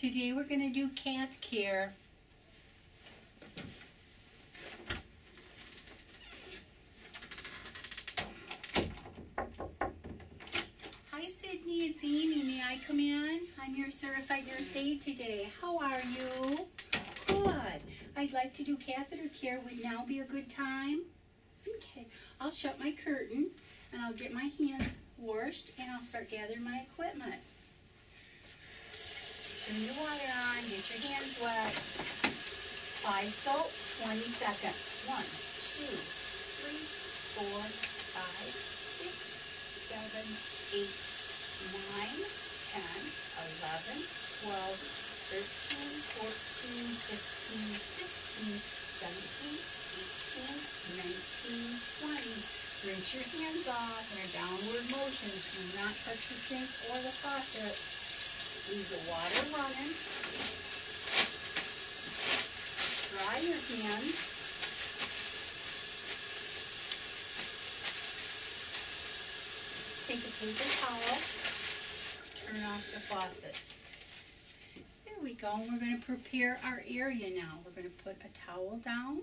Today we're going to do CathCare. Hi Sydney, it's Amy. May I come in? I'm your certified nurse aide today. How are you? Good. I'd like to do catheter care. Would now be a good time? Okay. I'll shut my curtain and I'll get my hands washed and I'll start gathering my equipment. Turn your water on, get your hands wet. Apply soap, 20 seconds. 1, 2, 3, 4, 5, 6, 7, 8, 9, 10, 11, 12, 13, 14, 15, 16, 17, 18, 19, 20. Rinse your hands off in a downward motion. Do not touch the sink or the faucet. Leave the water running. Dry your hands. Take a paper towel. Turn off the faucet. There we go. We're going to prepare our area now. We're going to put a towel down.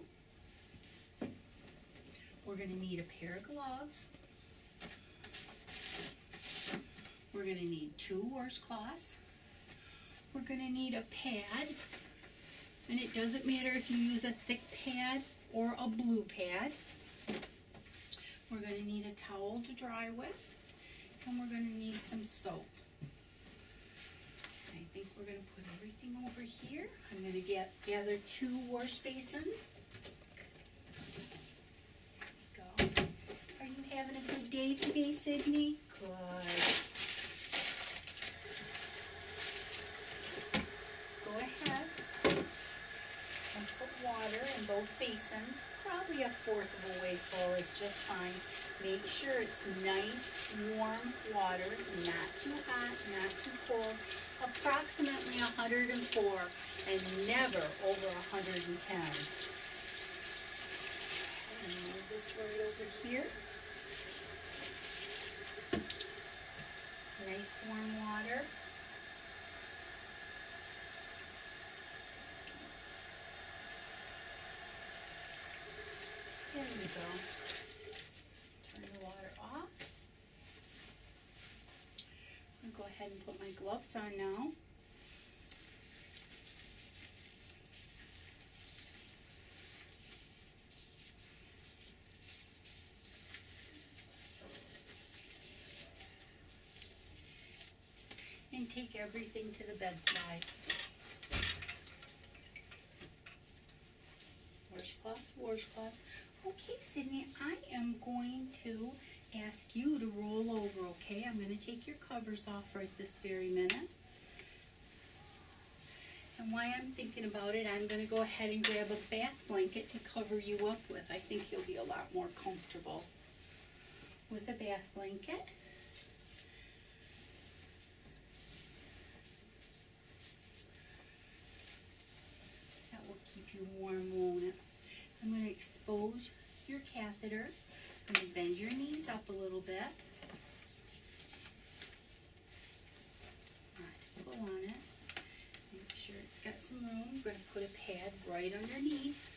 We're going to need a pair of gloves. We're going to need 2 washcloths. We're going to need a pad, and it doesn't matter if you use a thick pad or a blue pad. We're going to need a towel to dry with, and we're going to need some soap. I think we're going to put everything over here. I'm going to gather 2 wash basins. There we go. Are you having a good day today, Sydney? Good. Go ahead and put water in both basins. Probably a 1/4 of a way full is just fine. Make sure it's nice, warm water, not too hot, not too cold. Approximately 104 and never over 110. And move this right over here. Nice warm water. There we go. Turn the water off. I'm going to go ahead and put my gloves on now. And take everything to the bedside. Washcloth, washcloth. Okay, Sydney, I am going to ask you to roll over, okay? I'm going to take your covers off right this very minute. And while I'm thinking about it, I'm going to go ahead and grab a bath blanket to cover you up with. I think you'll be a lot more comfortable with a bath blanket. That will keep you warm, won't it? I'm going to expose your catheter. I'm going to bend your knees up a little bit. Not to pull on it. Make sure it's got some room. We're going to put a pad right underneath.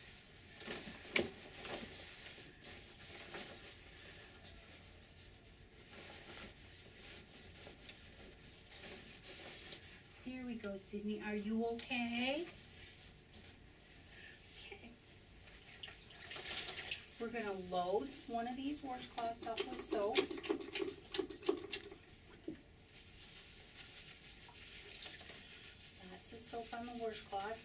There we go, Sydney. Are you okay? We're going to load one of these washcloths up with soap. Lots of soap on the washcloth.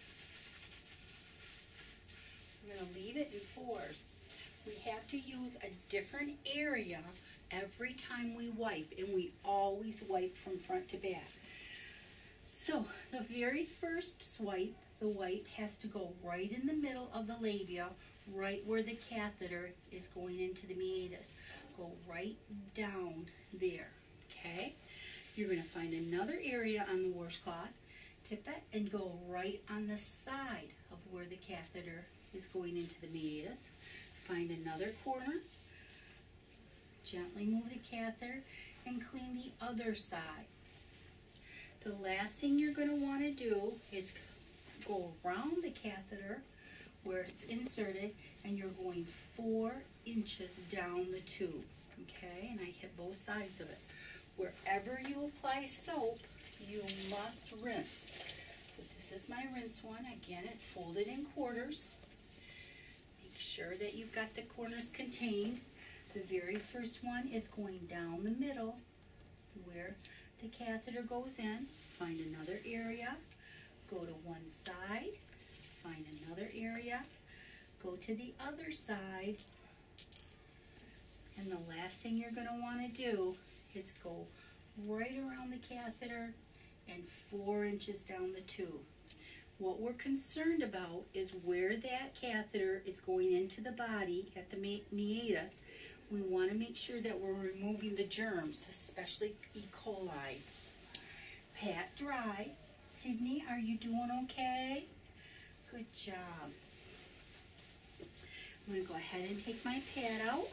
We're going to leave it in 4s. We have to use a different area every time we wipe, and we always wipe from front to back. So the very first swipe, the wipe has to go right in the middle of the labia, right where the catheter is going into the meatus. Go right down there, okay? You're going to find another area on the washcloth, tip it, and go right on the side of where the catheter is going into the meatus. Find another corner, gently move the catheter, and clean the other side. The last thing you're going to want to do is go around the catheter where it's inserted, and you're going 4 inches down the tube, okay? And I hit both sides of it. Wherever you apply soap, you must rinse. So this is my rinse one. Again, it's folded in quarters. Make sure that you've got the corners contained. The very first one is going down the middle where the catheter goes in. Find another area, go to one side, find another area, go to the other side, and the last thing you're going to want to do is go right around the catheter and 4 inches down the tube. What we're concerned about is where that catheter is going into the body at the meatus. We want to make sure that we're removing the germs, especially E. coli. Pat dry. Sydney, are you doing okay? Good job. I'm going to go ahead and take my pad out.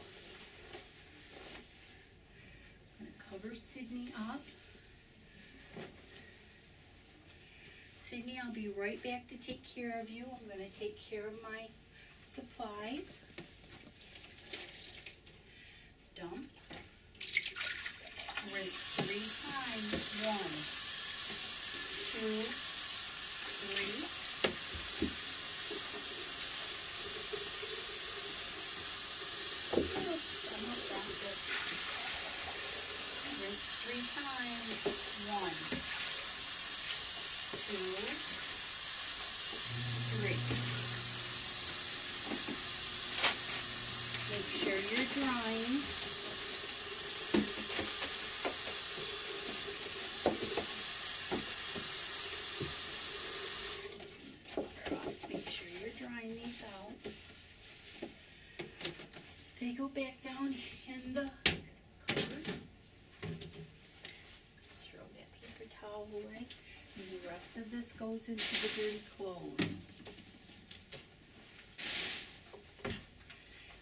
I'm going to cover Sydney up. Sydney, I'll be right back to take care of you. I'm going to take care of my supplies. Dump. Rinse 3 times. 1, 2, 3. Rinse 3 times. 1, 2, 3. Make sure you're drying. Make sure you're drying these out. They go back down in the cupboard. Throw that paper towel away. And the rest of this goes into the dirty clothes.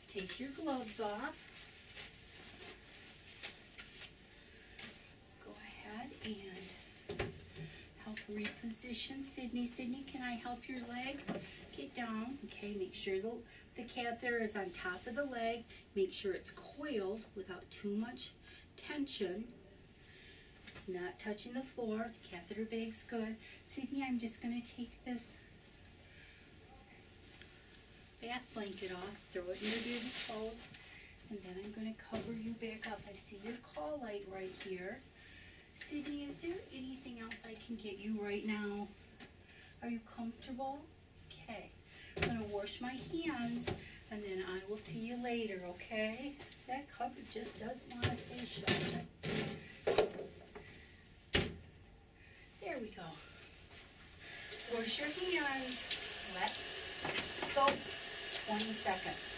Take your gloves off. Go ahead and help reposition Sydney. Sydney, can I help your leg? Get down. Okay, make sure the catheter is on top of the leg. Make sure it's coiled without too much tension. It's not touching the floor. The catheter bag's good. Sydney, I'm just going to take this bath blanket off, throw it in your dirty clothes, and then I'm going to cover you back up. I see your call light right here. Sydney, is there anything else I can get you right now? Are you comfortable? Okay. I'm going to wash my hands, and then I will see you later, okay? That cupboard just doesn't want to stay shut. Let's see. There we go. Wash your hands. Let soap 20 seconds.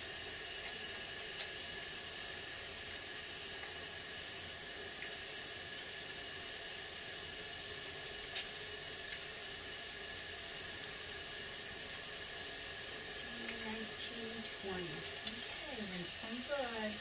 Okay, rinse them good.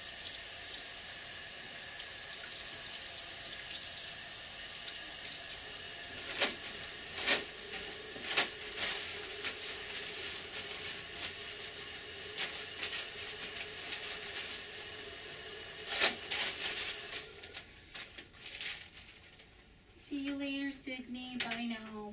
See you later, Sydney. Bye now.